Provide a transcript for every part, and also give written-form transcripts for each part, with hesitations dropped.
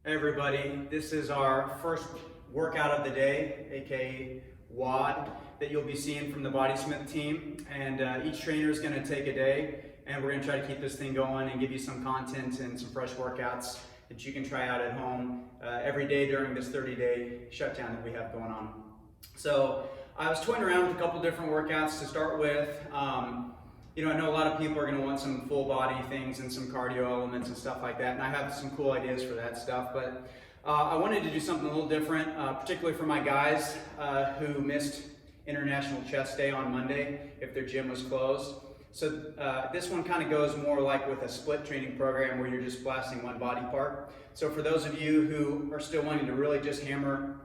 Hey everybody, this is our first workout of the day, aka WOD, that you'll be seeing from the Bodysmith team. And each trainer is going to take a day, and we're going to try to keep this thing going and give you some content and some fresh workouts that you can try out at home every day during this 30-day shutdown that we have going on. So I was toying around with a couple different workouts to start with. I know a lot of people are going to want some full body things and some cardio elements and stuff like that, and I have some cool ideas for that stuff, but I wanted to do something a little different, particularly for my guys who missed International Chest Day on Monday if their gym was closed. So this one kind of goes more like with a split training program where you're just blasting one body part. So for those of you who are still wanting to really just hammer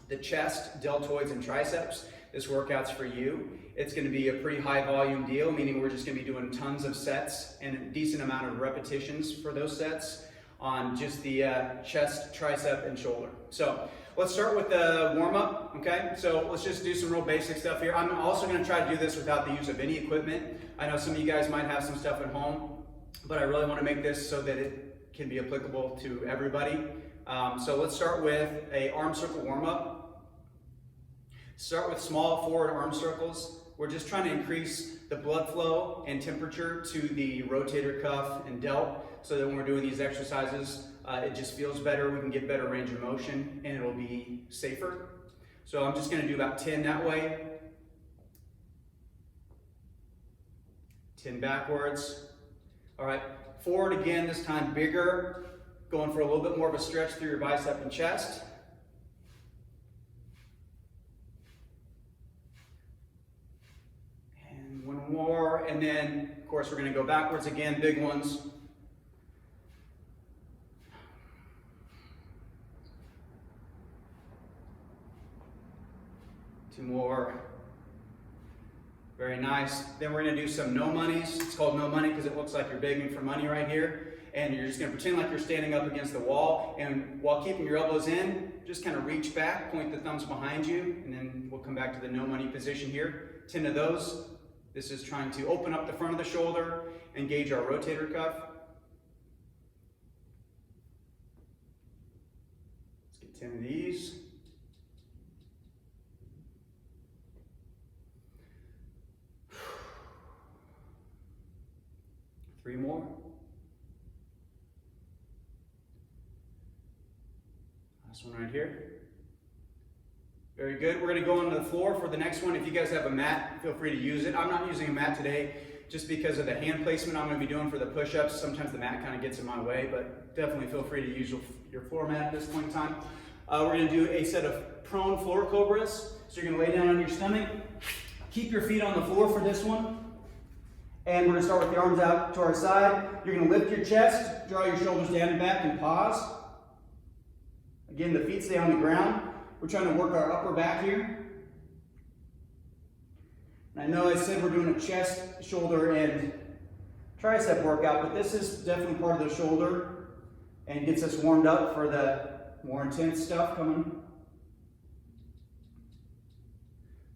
the chest, deltoids, and triceps, this workout's for you. It's going to be a pretty high volume deal, meaning we're just going to be doing tons of sets and a decent amount of repetitions for those sets on just the chest, tricep, and shoulder. So let's start with the warm-up, okay? So let's just do some real basic stuff here. I'm also going to try to do this without the use of any equipment. I know some of you guys might have some stuff at home, but I really want to make this so that it can be applicable to everybody. So let's start with a arm circle warm-up. Start with small forward arm circles. We're just trying to increase the blood flow and temperature to the rotator cuff and delt so that when we're doing these exercises, it just feels better, we can get better range of motion, and it'll be safer. So I'm just going to do about 10 that way. 10 backwards. All right, forward again, this time bigger, going for a little bit more of a stretch through your bicep and chest. One more, and then of course we're going to go backwards again, big ones. Two more. Very nice. Then we're going to do some no monies. It's called no money because it looks like you're begging for money right here. And you're just going to pretend like you're standing up against the wall, and while keeping your elbows in, just kind of reach back, point the thumbs behind you, and then we'll come back to the no money position here. 10 of those. This is trying to open up the front of the shoulder, engage our rotator cuff. Let's get 10 of these. Three more. Last one right here. Very good. We're going to go onto the floor for the next one. If you guys have a mat, feel free to use it. I'm not using a mat today just because of the hand placement I'm going to be doing for the push-ups. Sometimes the mat kind of gets in my way, but definitely feel free to use your floor mat at this point in time. We're going to do a set of prone floor cobras. So you're going to lay down on your stomach. Keep your feet on the floor for this one. And we're going to start with the arms out to our side. You're going to lift your chest, draw your shoulders down and back, and pause. Again, the feet stay on the ground. We're trying to work our upper back here. And I know I said we're doing a chest, shoulder, and tricep workout, but this is definitely part of the shoulder and gets us warmed up for the more intense stuff coming.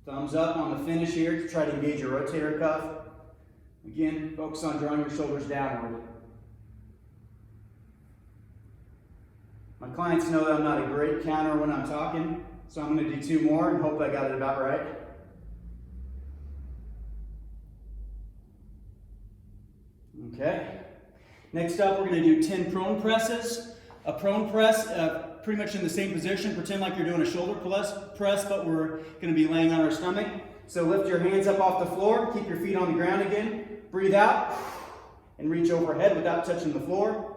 Thumbs up on the finish here to try to engage your rotator cuff. Again, focus on drawing your shoulders downward. My clients know that I'm not a great counter when I'm talking, so I'm going to do two more and hope I got it about right. Okay. Next up, we're going to do 10 prone presses. A prone press, pretty much in the same position. Pretend like you're doing a shoulder press, but we're going to be laying on our stomach. So lift your hands up off the floor. Keep your feet on the ground again. Breathe out and reach overhead without touching the floor.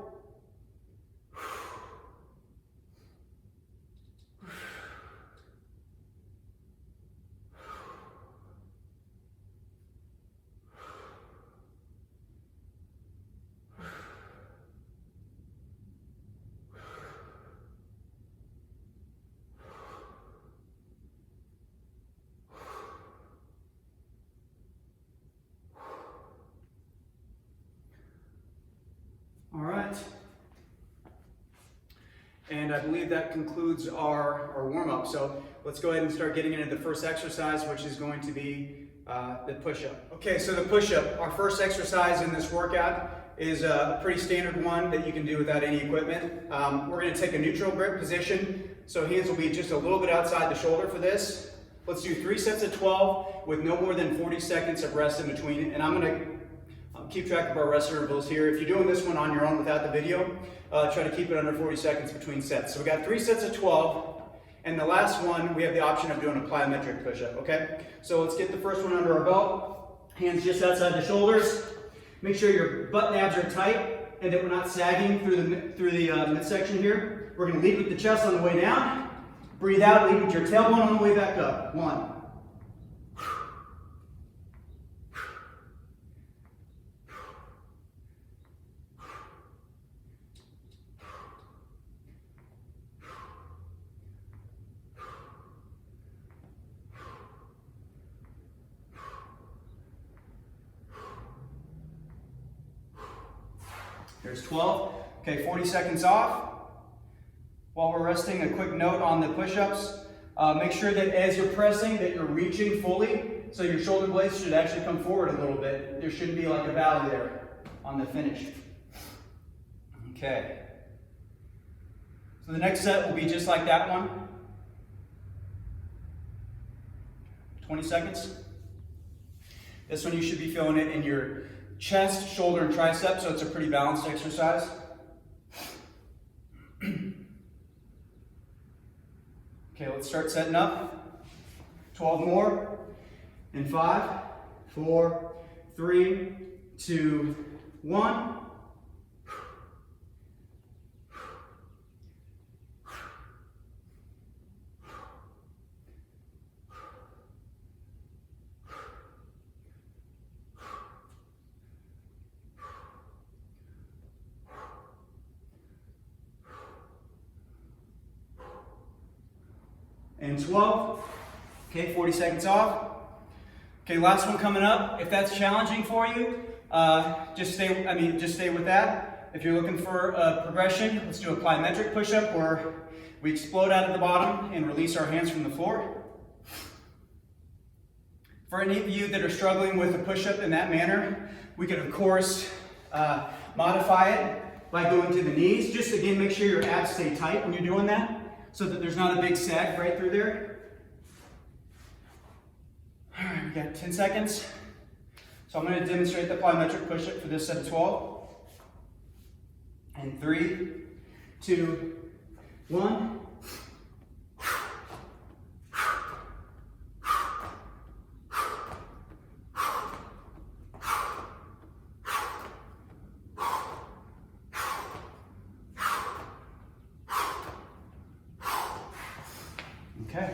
All right, and I believe that concludes our warm-up. So let's go ahead and start getting into the first exercise, which is going to be the push-up. Okay, so the push-up, our first exercise in this workout. is a pretty standard one that you can do without any equipment. We're going to take a neutral grip position, so hands will be just a little bit outside the shoulder for this. Let's do 3 sets of 12 with no more than 40 seconds of rest in between. And I'm going to keep track of our rest intervals here. If you're doing this one on your own without the video, try to keep it under 40 seconds between sets. So we got 3 sets of 12, and the last one, we have the option of doing a plyometric push-up, okay? So let's get the first one under our belt. Hands just outside the shoulders. Make sure your butt nabs are tight and that we're not sagging through the midsection here. We're gonna lead with the chest on the way down. Breathe out, lead with your tailbone on the way back up. 1. There's 12. Okay, 40 seconds off. While we're resting, a quick note on the push-ups. Make sure that as you're pressing that you're reaching fully, so your shoulder blades should actually come forward a little bit. There shouldn't be like a valley there on the finish. Okay. So the next set will be just like that one. 20 seconds. This one you should be feeling it in your chest, shoulder, and tricep, so it's a pretty balanced exercise. Okay, let's start setting up. 12 more. In 5, 4, 3, 2, 1. And 12. Okay, 40 seconds off. Okay, last one coming up. If that's challenging for you, just stay with that. If you're looking for a progression, let's do a plyometric push-up where we explode out of the bottom and release our hands from the floor. For any of you that are struggling with a push-up in that manner, we could of course modify it by going to the knees. Just again, make sure your abs stay tight when you're doing that, so that there's not a big sag right through there. All right, we got 10 seconds. So I'm going to demonstrate the plyometric push-up for this set of 12. And 3, 2, 1. Okay.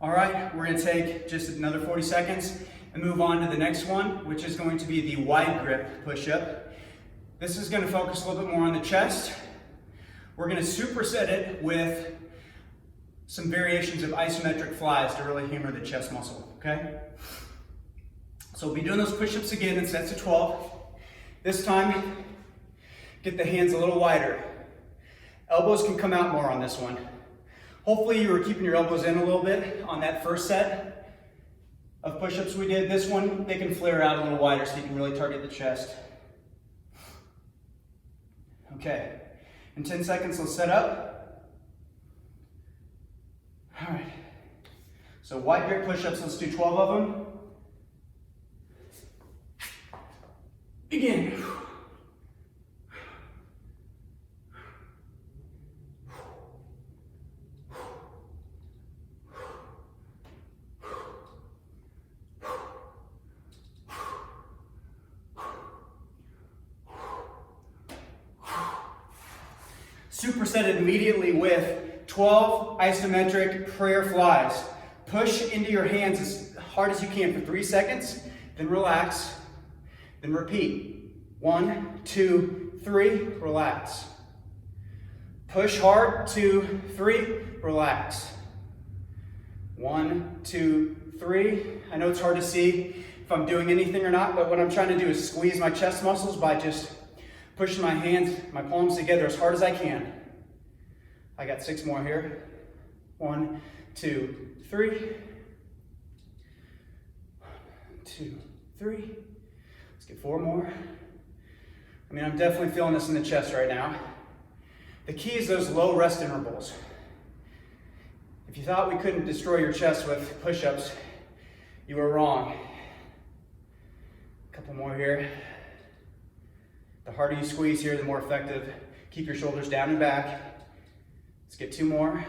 All right, we're going to take just another 40 seconds and move on to the next one, which is going to be the wide grip push-up. This is going to focus a little bit more on the chest. We're going to superset it with some variations of isometric flies to really hammer the chest muscle, okay? So we'll be doing those push-ups again in sets of 12. This time, get the hands a little wider. Elbows can come out more on this one. Hopefully you were keeping your elbows in a little bit on that first set of push-ups we did. This one, they can flare out a little wider so you can really target the chest. Okay, in 10 seconds, let's set up. All right, so wide grip push-ups, let's do 12 of them. Begin. Superset it immediately with 12 isometric prayer flies. Push into your hands as hard as you can for 3 seconds, then relax, then repeat. 1, 2, 3, relax. Push hard, 2, 3, relax. 1, 2, 3. I know it's hard to see if I'm doing anything or not, but what I'm trying to do is squeeze my chest muscles by just pushing my hands, my palms together as hard as I can. I got 6 more here. 1, 2, 3. 1, 2, 3. Let's get 4 more. I mean, I'm definitely feeling this in the chest right now. The key is those low rest intervals. If you thought we couldn't destroy your chest with push-ups, you were wrong. A couple more here. The harder you squeeze here, the more effective. Keep your shoulders down and back. Let's get 2 more.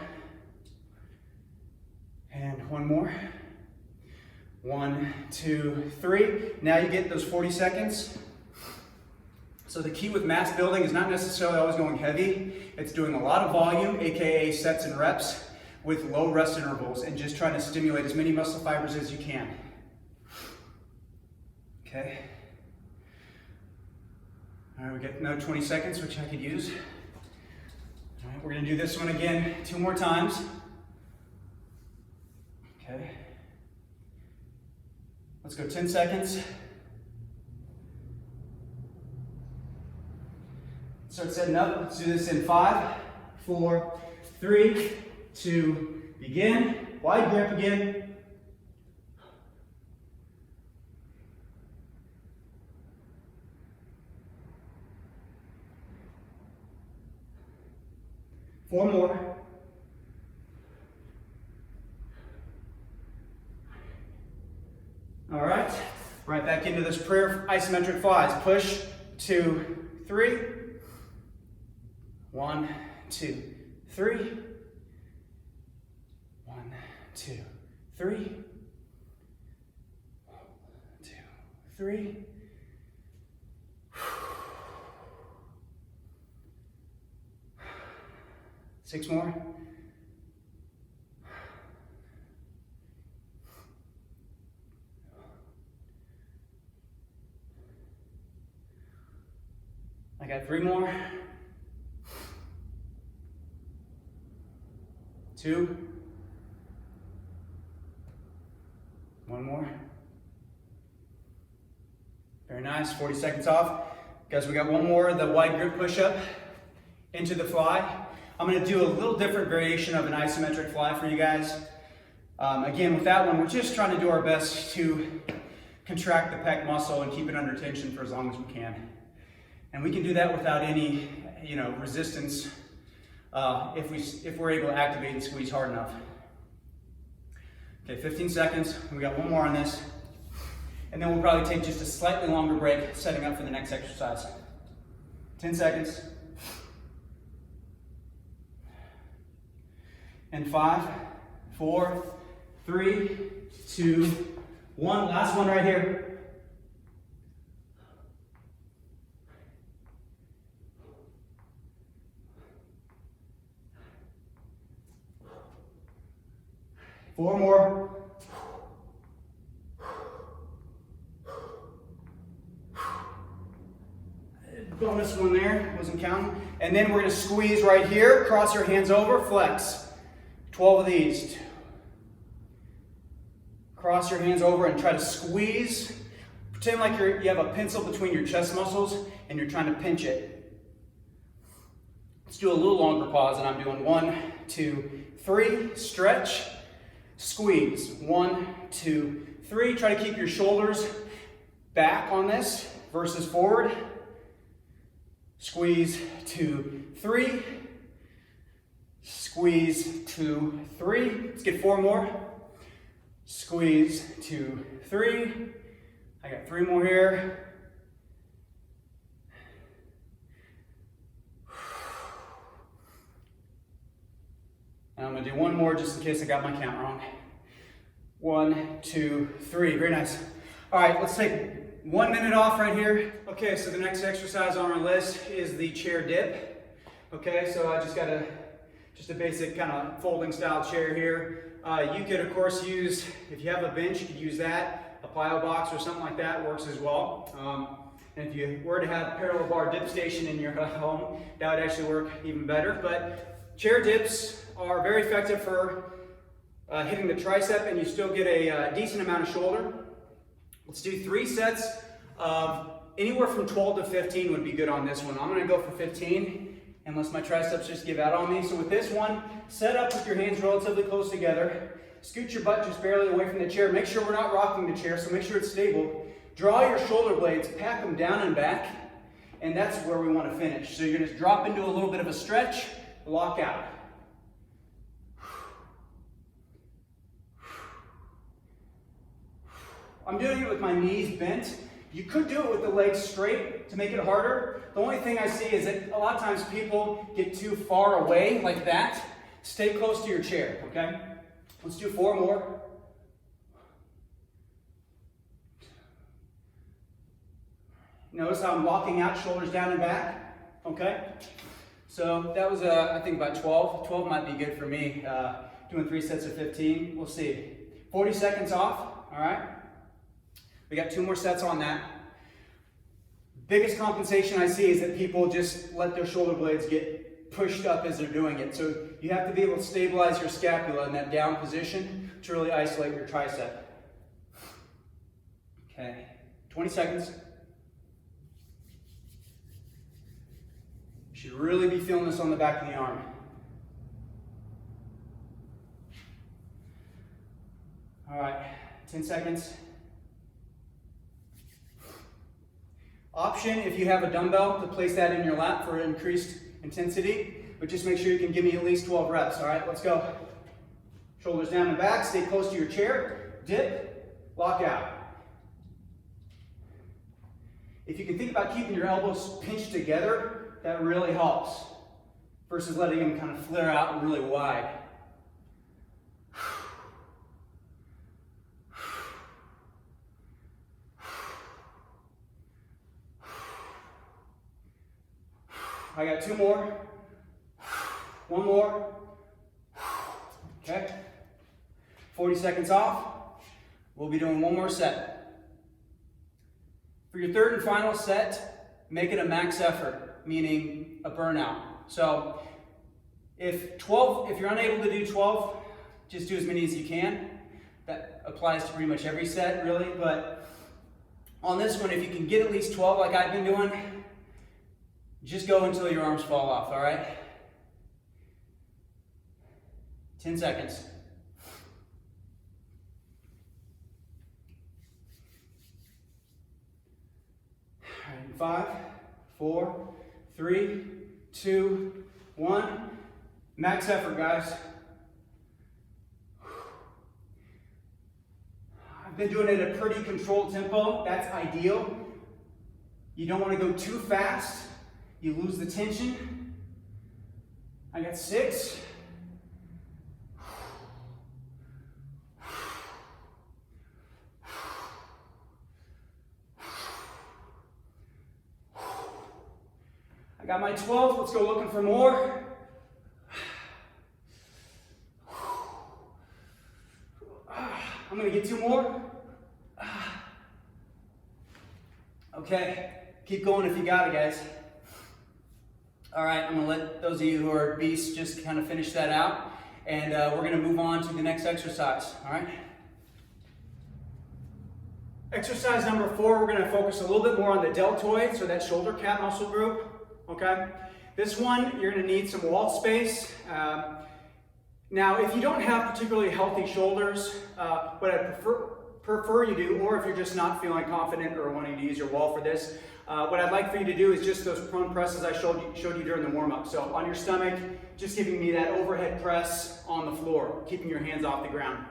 And 1 more. 1, 2, 3. Now you get those 40 seconds. So the key with mass building is not necessarily always going heavy. It's doing a lot of volume, AKA sets and reps, with low rest intervals and just trying to stimulate as many muscle fibers as you can. Okay. All right, we got another 20 seconds, which I could use. All right, we're gonna do this one again 2 more times. Okay. Let's go 10 seconds. Start setting up. Let's do this in 5, 4, 3, 2, begin. Wide grip again. Four more. All right, right back into this prayer isometric flies. Push, 2, 3. 1, 2, 3. 1, 2, 3. 1, 2, 3. Six more. I got 3 more. 2. 1 more. Very nice. 40 seconds off. Guys, we got 1 more, the wide grip push-up into the fly. I'm going to do a little different variation of an isometric fly for you guys. Again, with that one, we're just trying to do our best to contract the pec muscle and keep it under tension for as long as we can. And we can do that without any, resistance if we're able to activate and squeeze hard enough. Okay, 15 seconds. We got 1 more on this. And then we'll probably take just a slightly longer break, setting up for the next exercise. 10 seconds. And 5, 4, 3, 2, 1. Last one right here. Four more. Bonus one there, wasn't counting. And then we're going to squeeze right here, cross your hands over, flex. 12 of these. Cross your hands over and try to squeeze. Pretend like you have a pencil between your chest muscles and you're trying to pinch it. Let's do a little longer pause, and I'm doing 1, 2, 3. Stretch, squeeze. 1, 2, 3. Try to keep your shoulders back on this versus forward. Squeeze, 2, 3. Squeeze, 2, 3. Let's get 4 more. Squeeze, 2, 3. I got 3 more here. And I'm gonna do 1 more just in case I got my count wrong. 1, 2, 3. Very nice. All right, let's take 1 minute off right here. Okay, so the next exercise on our list is the chair dip. Okay, so I just got just a basic kind of folding style chair here. You could of course use, if you have a bench, you could use that. A plyo box or something like that works as well. And if you were to have a parallel bar dip station in your home, that would actually work even better. But chair dips are very effective for hitting the tricep, and you still get a decent amount of shoulder. Let's do 3 sets of anywhere from 12 to 15 would be good on this one. I'm gonna go for 15. Unless my triceps just give out on me. So with this one, set up with your hands relatively close together. Scoot your butt just barely away from the chair. Make sure we're not rocking the chair, so make sure it's stable. Draw your shoulder blades, pack them down and back, and that's where we want to finish. So you're going to drop into a little bit of a stretch, lock out. I'm doing it with my knees bent. You could do it with the legs straight to make it harder. The only thing I see is that a lot of times people get too far away like that. Stay close to your chair, okay? Let's do 4 more. Notice how I'm locking out, shoulders down and back, okay? So that was, I think, about 12. 12 might be good for me, doing 3 sets of 15. We'll see. 40 seconds off, all right? We got 2 more sets on that. Biggest compensation I see is that people just let their shoulder blades get pushed up as they're doing it. So you have to be able to stabilize your scapula in that down position to really isolate your tricep. Okay, 20 seconds. You should really be feeling this on the back of the arm. All right, 10 seconds. Option, if you have a dumbbell, to place that in your lap for increased intensity, but just make sure you can give me at least 12 reps. All right, let's go. Shoulders down and back, stay close to your chair, dip, lock out. If you can think about keeping your elbows pinched together, that really helps, versus letting them kind of flare out really wide. I got 2 more, 1 more, okay, 40 seconds off. We'll be doing 1 more set. For your 3rd and final set, make it a max effort, meaning a burnout. So if you're unable to do 12, just do as many as you can. That applies to pretty much every set, really, but on this one, if you can get at least 12 like I've been doing, just go until your arms fall off, all right? 10 seconds. All right, 5, 4, 3, 2, 1. Max effort, guys. I've been doing it at a pretty controlled tempo. That's ideal. You don't want to go too fast. You lose the tension. I got 6. I got my 12. Let's go looking for more. I'm going to get 2 more. Okay, keep going if you got it, guys. All right, I'm gonna let those of you who are beasts just kind of finish that out, and we're gonna move on to the next exercise, all right? Exercise number 4, we're gonna focus a little bit more on the deltoid, so that shoulder cap muscle group, okay? This one, you're gonna need some wall space. Now, if you don't have particularly healthy shoulders, what I prefer you do, or if you're just not feeling confident or wanting to use your wall for this, what I'd like for you to do is just those prone presses I showed you during the warm-up. So on your stomach, just giving me that overhead press on the floor, keeping your hands off the ground.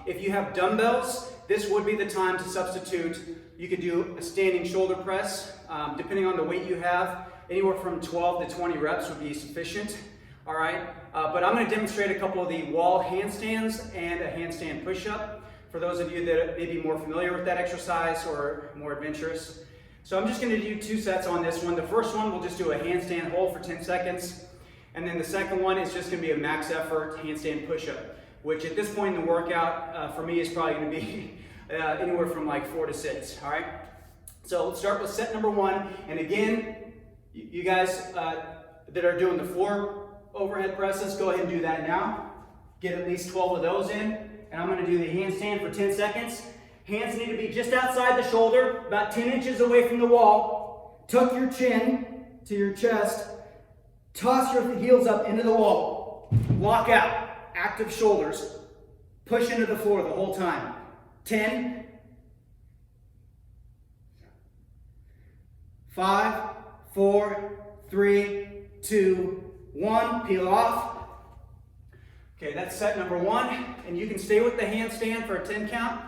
If you have dumbbells, this would be the time to substitute. You could do a standing shoulder press. Depending on the weight you have, anywhere from 12 to 20 reps would be sufficient. All right, but I'm going to demonstrate a couple of the wall handstands and a handstand push-up for those of you that may be more familiar with that exercise or more adventurous. So I'm just going to do 2 sets on this one. The first one, we'll just do a handstand hold for 10 seconds. And then the second one is just going to be a max effort handstand push-up, which at this point in the workout, for me, is probably going to be anywhere from like 4 to 6, all right? So let's start with set number 1. And again, you guys that are doing the floor overhead presses, go ahead and do that now. Get at least 12 of those in. And I'm going to do the handstand for 10 seconds. Hands need to be just outside the shoulder, about 10 inches away from the wall. Tuck your chin to your chest. Toss your heels up into the wall. Lock out. Active shoulders. Push into the floor the whole time. 10. 5, 4, 3, 2, 1. Peel off. Okay, that's set number 1, and you can stay with the handstand for a 10 count.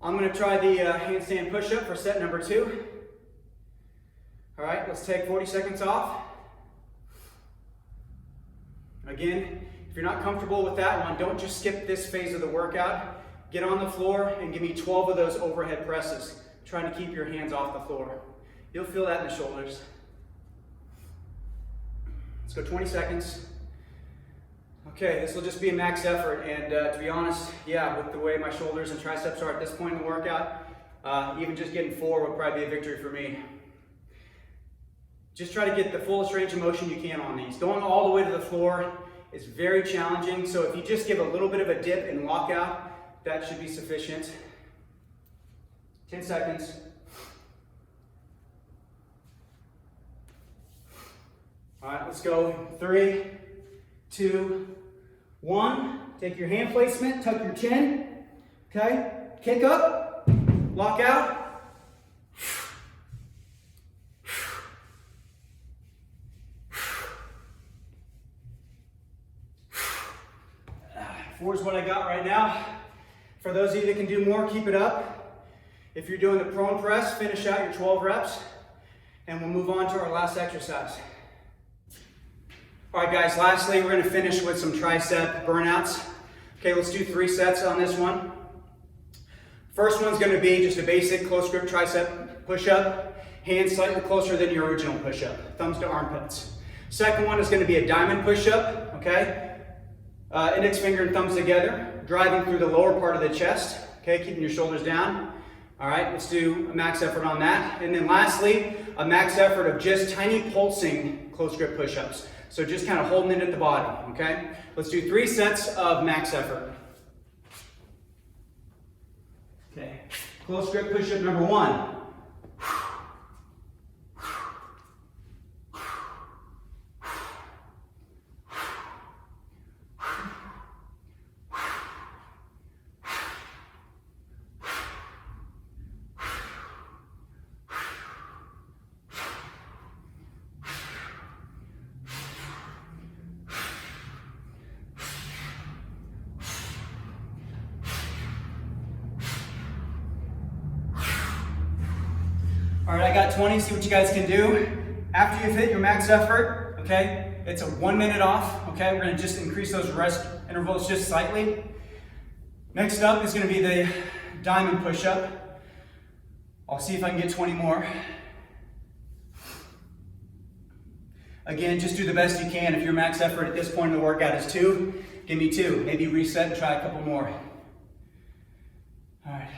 I'm going to try the handstand push-up for set number 2. All right, let's take 40 seconds off. Again, if you're not comfortable with that one, don't just skip this phase of the workout. Get on the floor and give me 12 of those overhead presses, trying to keep your hands off the floor. You'll feel that in the shoulders. Let's go 20 seconds. Okay, this will just be a max effort, and to be honest, yeah, with the way my shoulders and triceps are at this point in the workout, even just getting 4 would probably be a victory for me. Just try to get the fullest range of motion you can on these. Going all the way to the floor is very challenging, so if you just give a little bit of a dip and lock out, that should be sufficient. 10 seconds. All right, let's go. 3, 2, 1. Take your hand placement, tuck your chin. Okay, kick up, lock out. 4 is what I got right now. For those of you that can do more, keep it up. If you're doing the prone press, finish out your 12 reps, and we'll move on to our last exercise. All right, guys, lastly, we're going to finish with some tricep burnouts. Okay, let's do 3 sets on this one. First one's going to be just a basic close grip tricep push-up, hands slightly closer than your original push-up, thumbs to armpits. Second one is going to be a diamond push-up, okay? Index finger and thumbs together, driving through the lower part of the chest, okay, keeping your shoulders down. All right, let's do a max effort on that. And then lastly, a max effort of just tiny pulsing close grip push-ups. So just kind of holding it at the bottom, okay? Let's do 3 sets of max effort. Okay, close grip push-up number 1. All right, I got 20, see what you guys can do. After you've hit your max effort, okay, it's a 1 minute off, okay? We're gonna just increase those rest intervals just slightly. Next up is gonna be the diamond push-up. I'll see if I can get 20 more. Again, just do the best you can. If your max effort at this point in the workout is 2, give me 2. Maybe reset and try a couple more. All right.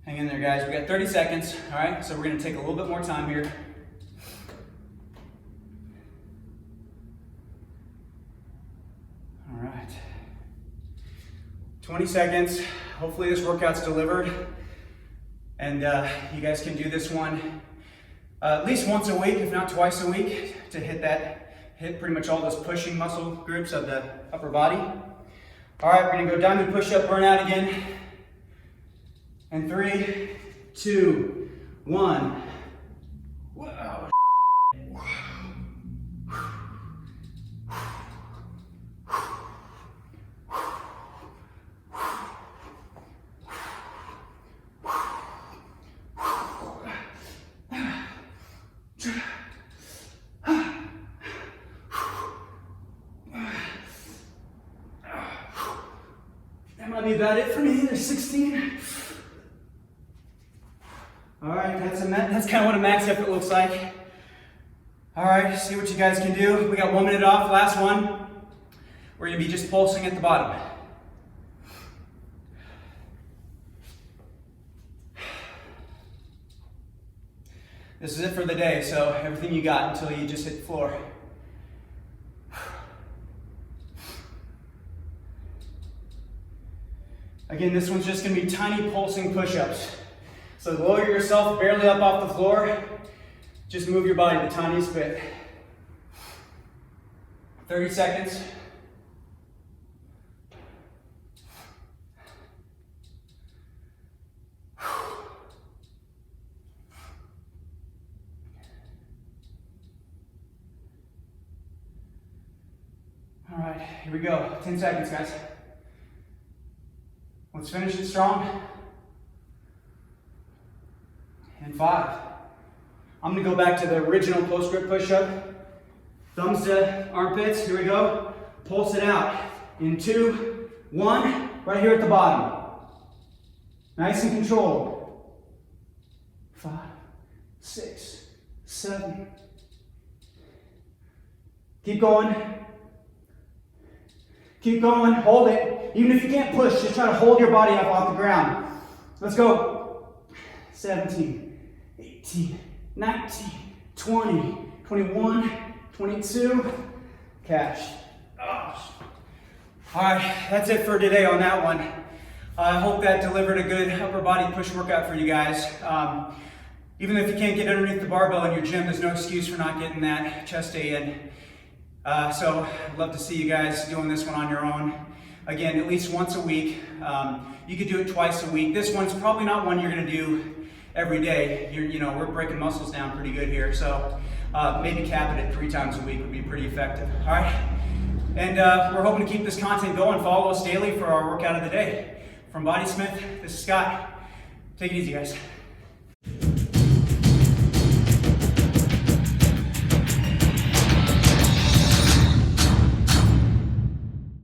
Hang in there, guys. We got 30 seconds, all right? So we're gonna take a little bit more time here. All right. 20 seconds. Hopefully this workout's delivered. And you guys can do this one at least once a week, if not twice a week, to hit pretty much all those pushing muscle groups of the upper body. All right, we're gonna go diamond push-up burnout again. And 3, 2, 1. Wow. That might be about it for me. There's 16. All right, that's kind of what a max effort looks like. All right, see what you guys can do. We got 1 minute off, last one. We're gonna be just pulsing at the bottom. This is it for the day, so everything you got until you just hit the floor. Again, this one's just gonna be tiny pulsing push-ups. So lower yourself barely up off the floor. Just move your body the tiniest bit. 30 seconds. here we go. 10 seconds, guys. Let's finish it strong. And 5. I'm gonna go back to the original close grip push-up. Thumbs to armpits, here we go. Pulse it out. In 2, 1, right here at the bottom. Nice and controlled. 5, 6, 7. Keep going. Keep going, hold it. Even if you can't push, just try to hold your body up off the ground. Let's go. 17, 18, 19, 20, 21, 22. Catch. All right, that's it for today on that one. I hope that delivered a good upper body push workout for you guys. Even if you can't get underneath the barbell in your gym, there's no excuse for not getting that chest day in. So I'd love to see you guys doing this one on your own. Again, at least once a week. You could do it twice a week. This one's probably not one you're gonna do every day. We're breaking muscles down pretty good here. So maybe cap it at 3 times a week would be pretty effective. All right. And we're hoping to keep this content going. Follow us daily for our workout of the day. From Bodysmith, this is Scott. Take it easy, guys.